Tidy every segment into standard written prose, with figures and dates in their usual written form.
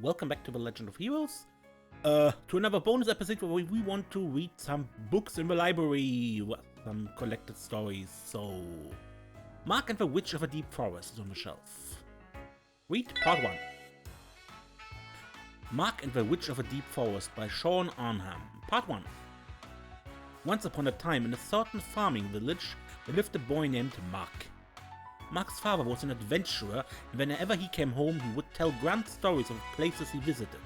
Welcome back to The Legend of Heroes. To another bonus episode where we want to read some books in the library, some collected stories. So, Mark and the Witch of the Deep Forest is on the shelf. Read Part 1. Mark and the Witch of the Deep Forest by Sean Arnham. Part 1. Once upon a time, in a certain farming village, there lived a boy named Mark. Mark's father was an adventurer, and whenever he came home, he would tell grand stories of places he visited.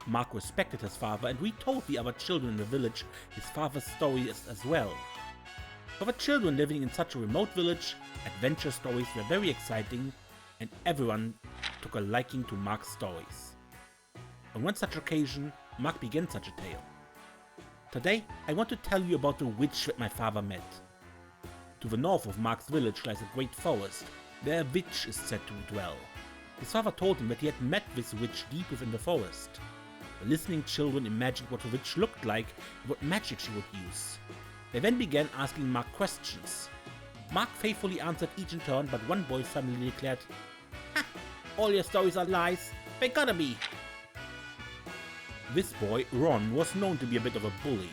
Mark respected his father and retold the other children in the village his father's stories as well. For the children living in such a remote village, adventure stories were very exciting, and everyone took a liking to Mark's stories. On one such occasion, Mark began such a tale. Today, I want to tell you about the witch that my father met. To the north of Mark's village lies a great forest, where a witch is said to dwell. His father told him that he had met this witch deep within the forest. The listening children imagined what the witch looked like and what magic she would use. They then began asking Mark questions. Mark faithfully answered each in turn, but one boy suddenly declared, "Ha! All your stories are lies, they gotta be!" This boy, Ron, was known to be a bit of a bully.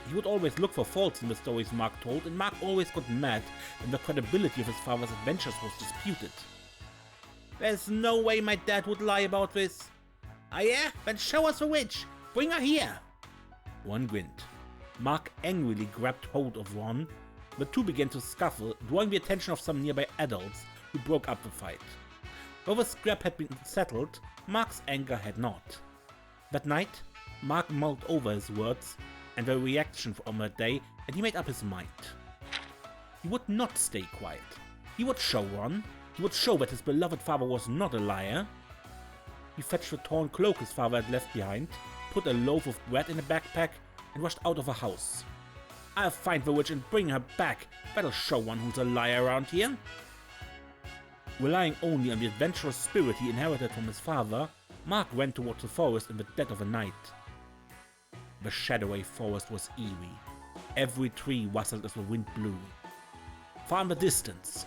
He would always look for faults in the stories Mark told, and Mark always got mad when the credibility of his father's adventures was disputed. "There's no way my dad would lie about this." "Ah yeah? Then show us the witch! Bring her here!" Ron grinned. Mark angrily grabbed hold of Ron. The two began to scuffle, drawing the attention of some nearby adults who broke up the fight. Though the scrap had been settled, Mark's anger had not. That night, Mark mulled over his words and the reaction from that day, and he made up his mind. He would not stay quiet. He would show Ron. He would show that his beloved father was not a liar. He fetched the torn cloak his father had left behind, put a loaf of bread in a backpack, and rushed out of the house. "I'll find the witch and bring her back. That'll show one who's a liar around here." Relying only on the adventurous spirit he inherited from his father, Mark ran towards the forest in the dead of the night. The shadowy forest was eerie. Every tree rustled as the wind blew. Far in the distance,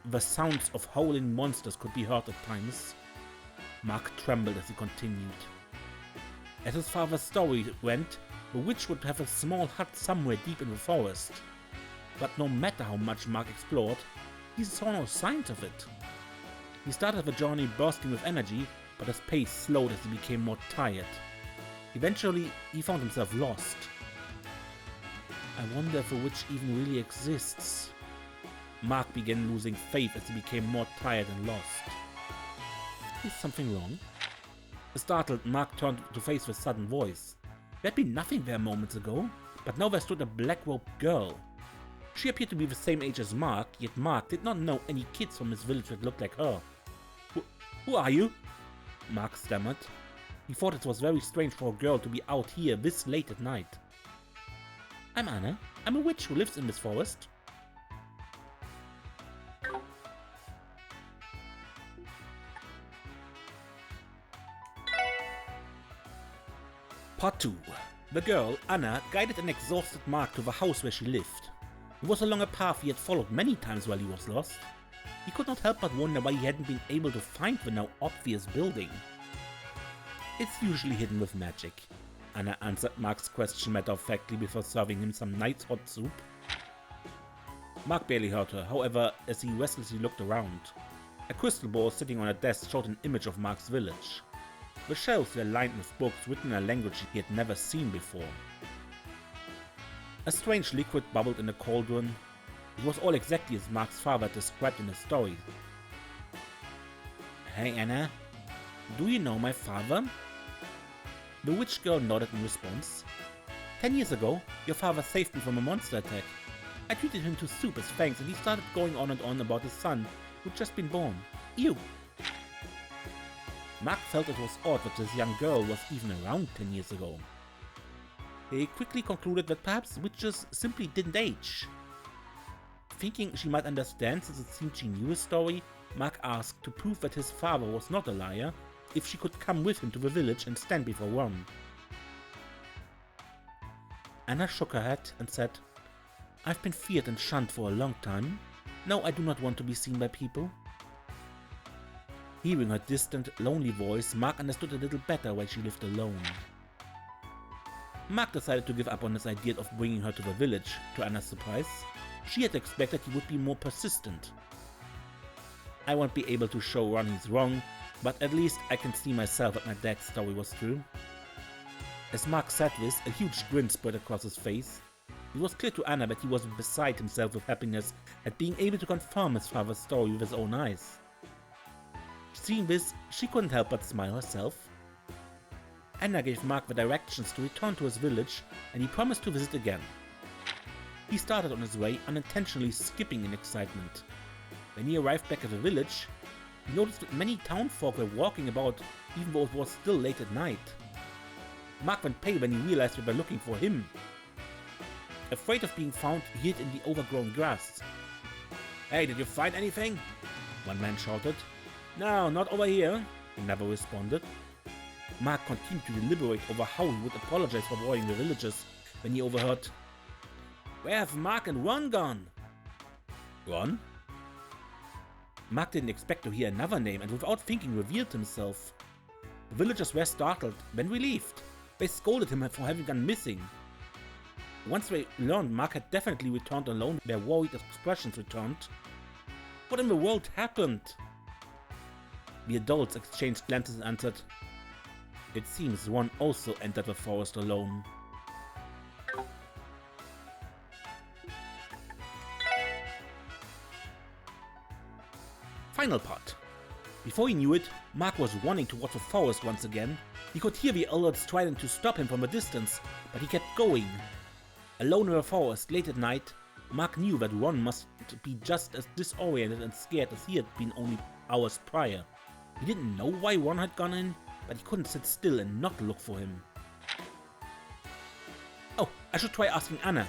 the sounds of howling monsters could be heard at times. Mark trembled as he continued. As his father's story went, the witch would have a small hut somewhere deep in the forest. But no matter how much Mark explored, he saw no signs of it. He started the journey bursting with energy, but his pace slowed as he became more tired. Eventually, he found himself lost. I wonder if a witch even really exists. Mark began losing faith as he became more tired and lost. Is something wrong? Startled, Mark turned to face the sudden voice. There had been nothing there moments ago, but now there stood a black-robed girl. She appeared to be the same age as Mark, yet Mark did not know any kids from his village that looked like her. Who are you?" Mark stammered. He thought it was very strange for a girl to be out here this late at night. "I'm Anna. I'm a witch who lives in this forest." Part 2. The girl, Anna, guided an exhausted Mark to the house where she lived. It was along a path he had followed many times while he was lost. He could not help but wonder why he hadn't been able to find the now obvious building. "It's usually hidden with magic," Anna answered Mark's question matter-of-factly before serving him some nice hot soup. Mark barely heard her, however, as he restlessly looked around. A crystal ball sitting on a desk showed an image of Mark's village. The shelves were lined with books written in a language he had never seen before. A strange liquid bubbled in a cauldron. It was all exactly as Mark's father described in his story. "Hey Anna, do you know my father?" The witch girl nodded in response. 10 years ago, your father saved me from a monster attack. I treated him to soup as thanks, and he started going on and on about his son, who'd just been born. You." Mark felt it was odd that this young girl was even around 10 years ago. He quickly concluded that perhaps witches simply didn't age. Thinking she might understand since it seemed she knew his story, Mark asked, to prove that his father was not a liar, if she could come with him to the village and stand before Ron. Anna shook her head and said, "I've been feared and shunned for a long time. No, I do not want to be seen by people." Hearing her distant, lonely voice, Mark understood a little better why she lived alone. Mark decided to give up on his idea of bringing her to the village. To Anna's surprise, she had expected he would be more persistent. "I won't be able to show Ron he's wrong, but at least I can see myself that my dad's story was true." As Mark said this, a huge grin spread across his face. It was clear to Anna that he was beside himself with happiness at being able to confirm his father's story with his own eyes. Seeing this, she couldn't help but smile herself. Anna gave Mark the directions to return to his village, and he promised to visit again. He started on his way, unintentionally skipping in excitement. When he arrived back at the village, he noticed that many townfolk were walking about even though it was still late at night. Mark went pale when he realized they were looking for him. Afraid of being found, he hid in the overgrown grass. "Hey, did you find anything?" one man shouted. "No, not over here," another responded. Mark continued to deliberate over how he would apologize for boring the villagers when he overheard, "Where have Mark and Ron gone?" "Ron?" Mark didn't expect to hear another name and without thinking revealed himself. The villagers were startled, then relieved. They scolded him for having gone missing. Once they learned Mark had definitely returned alone, their worried expressions returned. What in the world happened? The adults exchanged glances and answered, "It seems Ron also entered the forest alone." Final part. Before he knew it, Mark was running towards the forest once again. He could hear the elders trying to stop him from a distance, but he kept going. Alone in the forest late at night, Mark knew that Ron must be just as disoriented and scared as he had been only hours prior. He didn't know why Ron had gone in, but he couldn't sit still and not look for him. Oh, I should try asking Anna.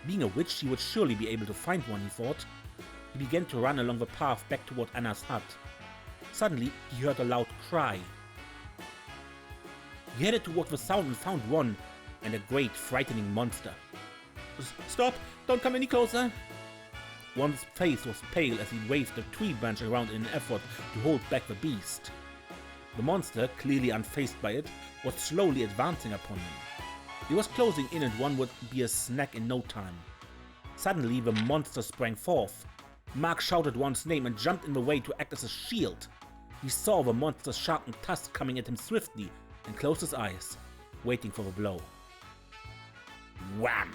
Being a witch, she would surely be able to find one, he thought. He began to run along the path back toward Anna's hut. Suddenly, he heard a loud cry. He headed toward the sound and found Ron and a great, frightening monster. "Stop! Don't come any closer!" Ron's face was pale as he waved a tree branch around in an effort to hold back the beast. The monster, clearly unfazed by it, was slowly advancing upon him. He was closing in and Ron would be a snack in no time. Suddenly, the monster sprang forth. Mark shouted Ron's name and jumped in the way to act as a shield. He saw the monster's sharpened tusk coming at him swiftly and closed his eyes, waiting for the blow. Wham!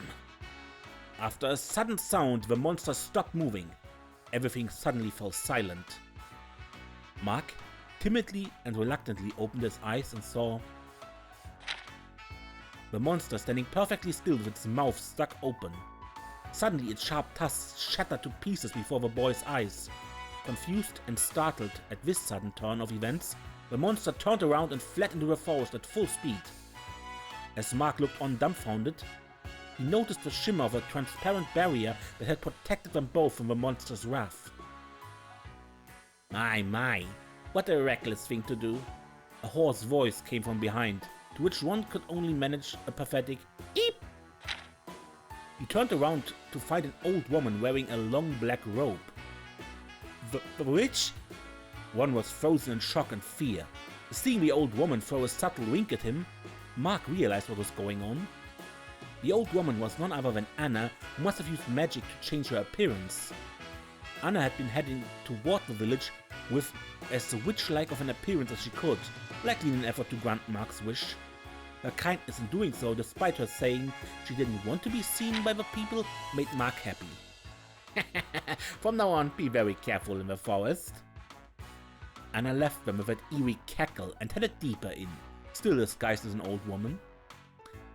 After a sudden sound, the monster stopped moving. Everything suddenly fell silent. Mark timidly and reluctantly opened his eyes and saw the monster standing perfectly still with its mouth stuck open. Suddenly its sharp tusks shattered to pieces before the boy's eyes. Confused and startled at this sudden turn of events, the monster turned around and fled into the forest at full speed. As Mark looked on dumbfounded, he noticed the shimmer of a transparent barrier that had protected them both from the monster's wrath. My, what a reckless thing to do. A hoarse voice came from behind, to which one could only manage a pathetic "eep." He turned around to find an old woman wearing a long black robe. The witch? One was frozen in shock and fear. Seeing the old woman throw a subtle wink at him, Mark realized what was going on. The old woman was none other than Anna, who must have used magic to change her appearance. Anna had been heading toward the village with as witch-like of an appearance as she could, likely in an effort to grant Mark's wish. Her kindness in doing so, despite her saying she didn't want to be seen by the people, made Mark happy. From now on, be very careful in the forest. Anna left them with an eerie cackle and headed deeper in, still disguised as an old woman.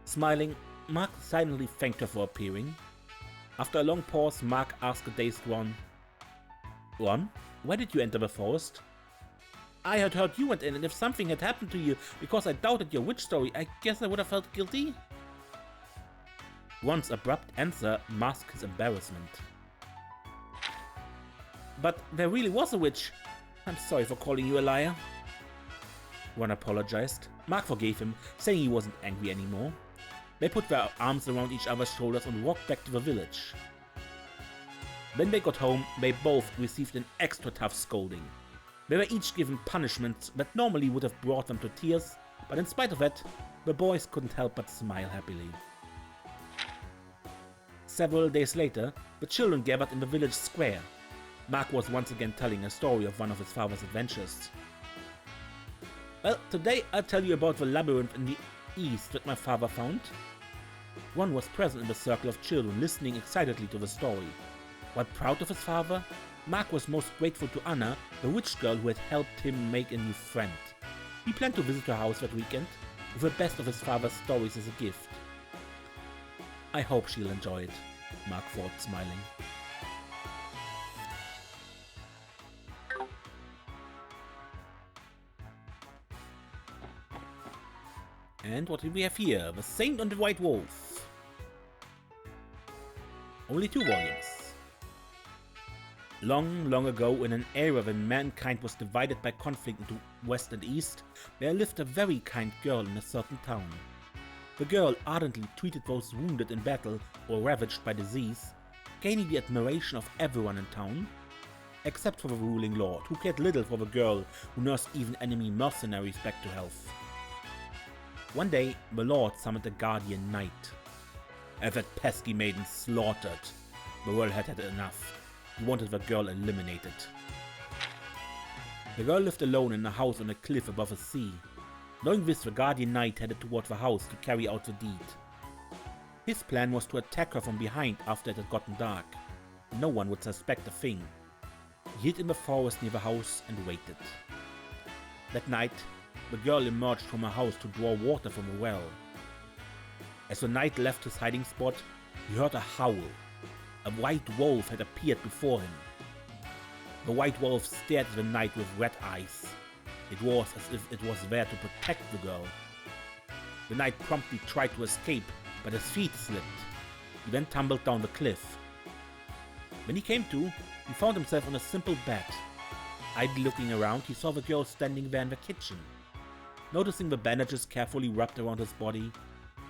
Smiling, Mark silently thanked her for appearing. After a long pause, Mark asked a dazed Ron, "Ron, why did you enter the forest?" "I had heard you went in, and if something had happened to you because I doubted your witch story, I guess I would have felt guilty." Ron's abrupt answer masked his embarrassment. "But there really was a witch. I'm sorry for calling you a liar." Ron apologized. Mark forgave him, saying he wasn't angry anymore. They put their arms around each other's shoulders and walked back to the village. When they got home, they both received an extra tough scolding. They were each given punishments that normally would have brought them to tears, but in spite of that, the boys couldn't help but smile happily. Several days later, the children gathered in the village square. Mark was once again telling a story of one of his father's adventures. Well, today I'll tell you about the labyrinth in the east that my father found. Ron was present in the circle of children, listening excitedly to the story. While proud of his father, Mark was most grateful to Anna, the witch girl who had helped him make a new friend. He planned to visit her house that weekend, with the best of his father's stories as a gift. I hope she'll enjoy it, Mark thought, smiling. And what do we have here? The Saint and the White Wolf. Only 2 volumes. Long, long ago, in an era when mankind was divided by conflict into West and East, there lived a very kind girl in a certain town. The girl ardently treated those wounded in battle or ravaged by disease, gaining the admiration of everyone in town, except for the ruling lord, who cared little for the girl who nursed even enemy mercenaries back to health. One day, the lord summoned a guardian knight. As that pesky maiden slaughtered, the world had had enough. He wanted the girl eliminated. The girl lived alone in a house on a cliff above the sea. Knowing this, the guardian knight headed toward the house to carry out the deed. His plan was to attack her from behind after it had gotten dark. No one would suspect a thing. He hid in the forest near the house and waited. That night, the girl emerged from her house to draw water from a well. As the knight left his hiding spot, he heard a howl. A white wolf had appeared before him. The white wolf stared at the knight with red eyes. It was as if it was there to protect the girl. The knight promptly tried to escape, but his feet slipped. He then tumbled down the cliff. When he came to, he found himself on a simple bed. Idly looking around, he saw the girl standing there in the kitchen. Noticing the bandages carefully wrapped around his body,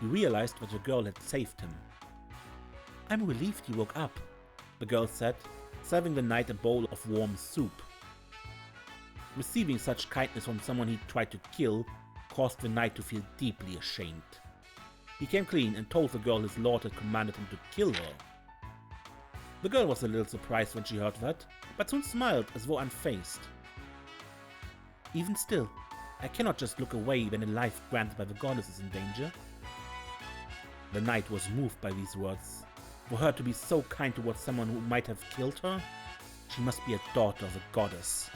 he realized that the girl had saved him. "I'm relieved you woke up," the girl said, serving the knight a bowl of warm soup. Receiving such kindness from someone he tried to kill caused the knight to feel deeply ashamed. He came clean and told the girl his lord had commanded him to kill her. The girl was a little surprised when she heard that, but soon smiled as though unfazed. "Even still, I cannot just look away when a life granted by the goddess is in danger." The knight was moved by these words. For her to be so kind towards someone who might have killed her, she must be a daughter of a goddess.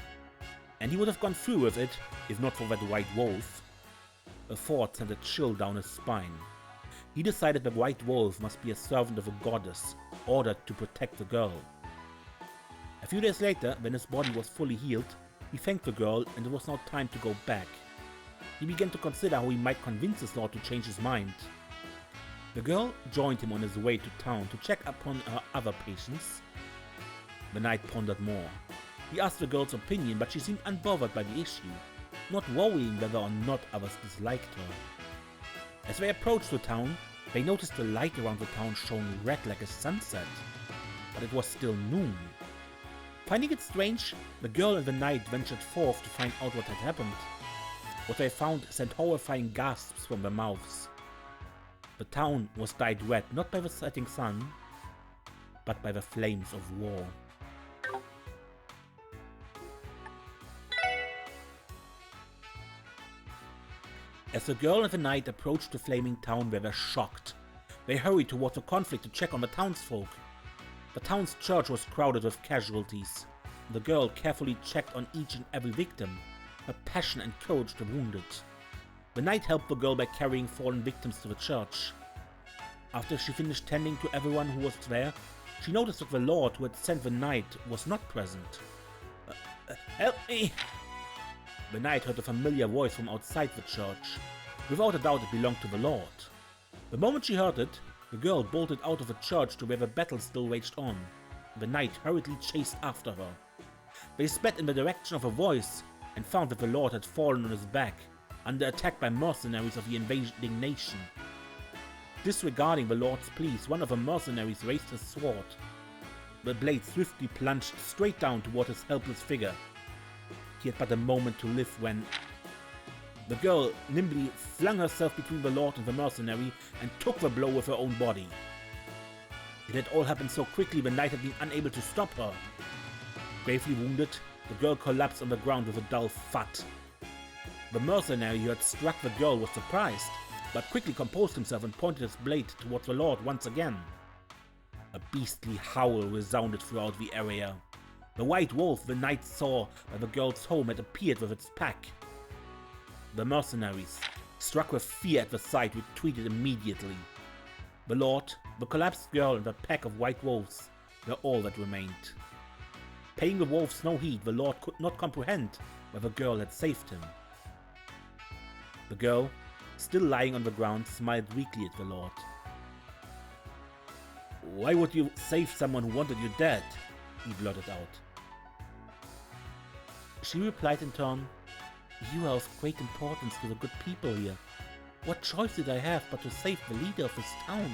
And he would have gone through with it if not for that white wolf. A thought sent a chill down his spine. He decided the white wolf must be a servant of a goddess, ordered to protect the girl. A few days later, when his body was fully healed, he thanked the girl and it was now time to go back. He began to consider how he might convince his lord to change his mind. The girl joined him on his way to town to check upon her other patients. The knight pondered more. He asked the girl's opinion, but she seemed unbothered by the issue, not worrying whether or not others disliked her. As they approached the town, they noticed the light around the town shone red like a sunset, but it was still noon. Finding it strange, the girl and the knight ventured forth to find out what had happened. What they found sent horrifying gasps from their mouths. The town was dyed red not by the setting sun, but by the flames of war. As the girl and the knight approached the flaming town, they were shocked. They hurried towards the conflict to check on the townsfolk. The town's church was crowded with casualties. The girl carefully checked on each and every victim. Her passion encouraged the wounded. The knight helped the girl by carrying fallen victims to the church. After she finished tending to everyone who was there, she noticed that the lord who had sent the knight was not present. Help me! The knight heard a familiar voice from outside the church. Without a doubt it belonged to the lord. The moment she heard it, the girl bolted out of the church to where the battle still raged on. The knight hurriedly chased after her. They sped in the direction of her voice and found that the lord had fallen on his back, under attack by mercenaries of the invading nation. Disregarding the lord's pleas, one of the mercenaries raised his sword. The blade swiftly plunged straight down toward his helpless figure. he had but a moment to live when... The girl nimbly flung herself between the Lord and the mercenary and took the blow with her own body. It had all happened so quickly the knight had been unable to stop her. Gravely wounded, the girl collapsed on the ground with a dull thud. The mercenary who had struck the girl was surprised, but quickly composed himself and pointed his blade towards the Lord once again. A beastly howl resounded throughout the area. The white wolf the knight saw by the girl's home had appeared with its pack. The mercenaries, struck with fear at the sight, retreated immediately. The Lord, the collapsed girl, and the pack of white wolves were all that remained. Paying the wolves no heed, the Lord could not comprehend why the girl had saved him. The girl, still lying on the ground, smiled weakly at the Lord. "Why would you save someone who wanted you dead?" he blurted out. She replied in turn, "You are of great importance to the good people here. What choice did I have but to save the leader of this town?"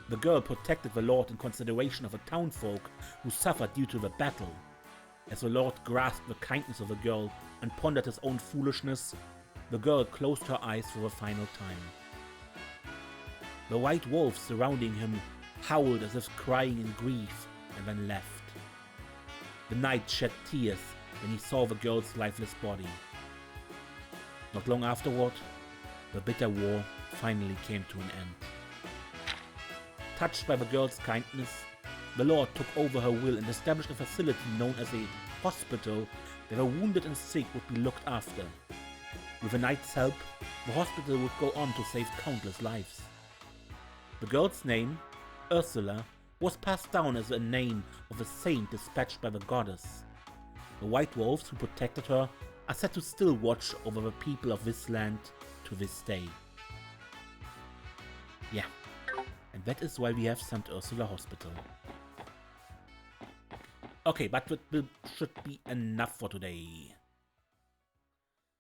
The girl protected the Lord in consideration of the townfolk who suffered due to the battle. As the Lord grasped the kindness of the girl and pondered his own foolishness, the girl closed her eyes for the final time. The white wolves surrounding him howled as if crying in grief and then left. The knight shed tears when he saw the girl's lifeless body. Not long afterward, the bitter war finally came to an end. Touched by the girl's kindness, the Lord took over her will and established a facility known as a hospital where the wounded and sick would be looked after. With the knight's help, the hospital would go on to save countless lives. The girl's name, Ursula, was passed down as a name of a saint dispatched by the goddess. The white wolves who protected her are said to still watch over the people of this land to this day. Yeah, and that is why we have St. Ursula Hospital. Okay, but that should be enough for today.